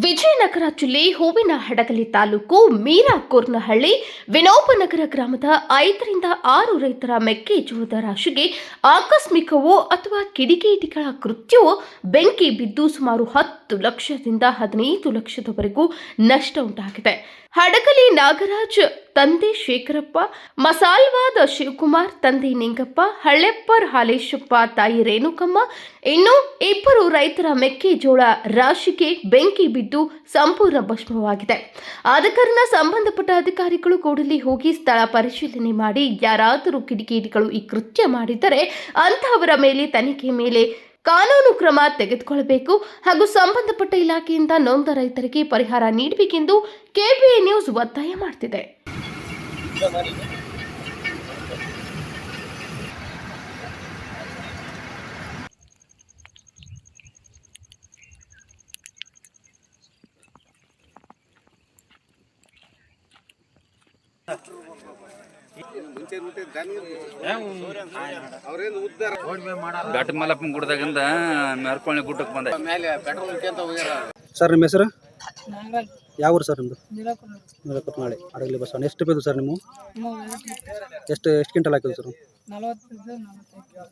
ವಿಜಯನಗರ ಜಿಲ್ಲೆ ಹೂವಿನಹಡಗಲಿ ತಾಲೂಕು ಮೀರಾಕೋರ್ನಹಳ್ಳಿ ವಿನೋಬನಗರ ಗ್ರಾಮದ 5ರಿಂದ 6 ರೈತರ ಮೆಕ್ಕೆಜೋಳದ ರಾಶಿಗೆ ಆಕಸ್ಮಿಕವೋ ಅಥವಾ ಕಿಡಿಗೇಡಿಗಳ ಕೃತ್ಯವೋ ಬೆಂಕಿ ಬಿದ್ದು ಸುಮಾರು 10 ಲಕ್ಷದಿಂದ 15 ಲಕ್ಷದವರೆಗೂ ನಷ್ಟ ಉಂಟಾಗಿದೆ. ಹಡಗಲಿ ನಾಗರಾಜ್ ತಂದೆ ಶೇಖರಪ್ಪ, ಮಸಾಲ್ವಾದ ಶಿವಕುಮಾರ್ ತಂದೆ ನಿಂಗಪ್ಪ, ಹಳ್ಳೆಪ್ಪರ್ ಹಾಲೇಶಪ್ಪ ತಾಯಿ ರೇಣುಕಮ್ಮ, ಇನ್ನು 2 ರೈತರ ಮೆಕ್ಕೆಜೋಳ ರಾಶಿಗೆ ಬೆಂಕಿ ಬಿದ್ದು ಸಂಪೂರ್ಣ ಭಸ್ಮವಾಗಿದೆ. ಆದ ಕಾರಣ ಸಂಬಂಧಪಟ್ಟ ಅಧಿಕಾರಿಗಳು ಕೂಡಲೇ ಹೋಗಿ ಸ್ಥಳ ಪರಿಶೀಲನೆ ಮಾಡಿ ಯಾರಾದರೂ ಕಿಡಿಗೇಡಿಗಳು ಈ ಕೃತ್ಯ ಮಾಡಿದ್ದರೆ ಅಂತಹವರ ಮೇಲೆ ತನಿಖೆ ಮೇಲೆ ಕಾನೂನು ಕ್ರಮ ತೆಗೆದುಕೊಳ್ಳಬೇಕು ಹಾಗೂ ಸಂಬಂಧಪಟ್ಟ ಇಲಾಖೆಯಿಂದ ನೊಂದ ರೈತರಿಗೆ ಪರಿಹಾರ ನೀಡಬೇಕೆಂದು ಕೆಬಿಎ ನ್ಯೂಸ್ ಒತ್ತಾಯ ಮಾಡುತ್ತಿದೆ. ಘಾಟ ಮಲ್ಲಪ್ಪನ ಗುಡ್ದಾಗಿಂದ ಮೆರ್ಕೊಳ್ಳಿ ಗುಡ್ಡಕ್ಕೆ ಬಂದೆ. ಸರ್ ನಿಮ್ಮ ಹೆಸರು ಯಾವ ಊರು ಸರ್ ನಿಮ್ಮದು? ನೀಲಕೊಪ್ಪನಹಳ್ಳಿ ಹಡಗಲಿ ಬಸ್ ಎಷ್ಟು ರೂಪಾಯಿ ಸರ್ ನಿಮ್ಮ ಎಷ್ಟು ಕ್ವಿಂಟಲ್ ಹಾಕಿದ್ರು ಸರ್?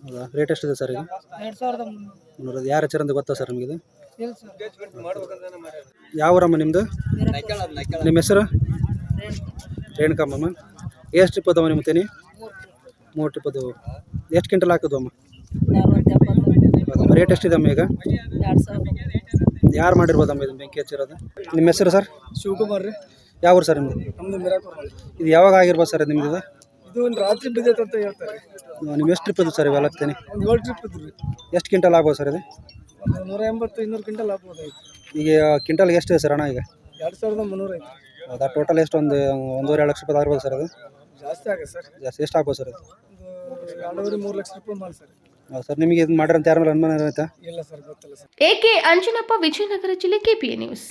ಹೌದಾ, ರೇಟ್ ಎಷ್ಟಿದೆ ಸರ್ ಈಗ? 300. ಯಾರು ಹಚ್ಚಾರ ಅಂತ ಗೊತ್ತಾ ಸರ್ ನಿಮಗಿದೆ? ಯಾವ ಊರಮ್ಮ ನಿಮ್ಮದು? ನಿಮ್ಮ ಹೆಸರು? ರೇಣುಕಮ್ಮ. ಎಷ್ಟು ಟ್ರಿಪ್ ಅದಾವ ನಿಮ್ಮ ತೇನಿ? 3 ಟ್ರಿಪ್ ಅದಾವು. ಎಷ್ಟು ಕ್ವಿಂಟಲ್ ಹಾಕಿದ್ವು ಅಮ್ಮ? ರೇಟ್ ಎಷ್ಟಿದೆ ಅಮ್ಮ ಈಗ? ಯಾರು ಮಾಡಿರ್ಬೋದಮ್ಮ ಇದು ಬೆಂಕಿ ಹಚ್ಚಿರೋದು? ನಿಮ್ಮ ಹೆಸರು ಸರ್? ಶಿವಕುಮಾರ್ ರೀ. ಯಾವ ಊರು ಸರ್ ನಿಮ್ಮದು? ನಮ್ಮದು ಮಿರಾಕೋರ್. ಇದು ಯಾವಾಗ ಆಗಿರ್ಬೋದು ಸರ್ ನಿಮ್ಮದು? ಇದು ಒಂದು ರಾತ್ರಿ ಬಿದ್ದೈತೆ ಅಂತ ಹೇಳ್ತಾರೆ. ನಿಮ್ಮ ಎಷ್ಟು ಟ್ರಿಪ್ ಅದು ಸರ್ ಇವೆಲ್ಲ ತೇನಿ? ಒಂದು 7 ಟ್ರಿಪ್ ಇದ್ರಿ. ಎಷ್ಟು ಕ್ವಿಂಟಲ್ ಆಗ್ಬೋದು ಸರ್ ಇದು? 180-200 ಕ್ವಿಂಟಲ್ ಆಗ್ಬೋದಾಯ್ತು. ಈಗ ಕ್ವಿಂಟಲ್ಗೆ ಎಷ್ಟಿದೆ ಸರ್ ಹಣ ಈಗ? 2300 ಐತಿ. ಹೌದಾ, ಟೋಟಲ್ ಎಷ್ಟು ಒಂದು 1.5 ಲಕ್ಷ ರೂಪಾಯಿ ಆಗ್ಬೋದು ಸರ್ ಅದು? ಜಾಸ್ತಿ ಆಗುತ್ತೆ ಸರ್. ಜಾಸ್ತಿ ಎಷ್ಟು ಆಗ್ಬೋದು ಸರ್ ಅದು? ಒಂದು 2.5-3 ಲಕ್ಷ ರೂಪಾಯಿ ಮಾಲ್ ಸರ್. ಹೌದು ಸರ್, ನಿಮಗೆ ಇದು ಮಾಡಿರೋಂಥ ಯಾರ ಮೇಲೆ ಅನುಮಾನ ಇರುತ್ತಾ? ಇಲ್ಲ ಸರ್, ಗೊತ್ತಿಲ್ಲ ಸರ್. ಎಕೆ ಅಂಜನಪ್ಪ, ವಿಜಯನಗರ ಜಿಲ್ಲೆ, ಕೆಪಿಎ ನ್ಯೂಸ್.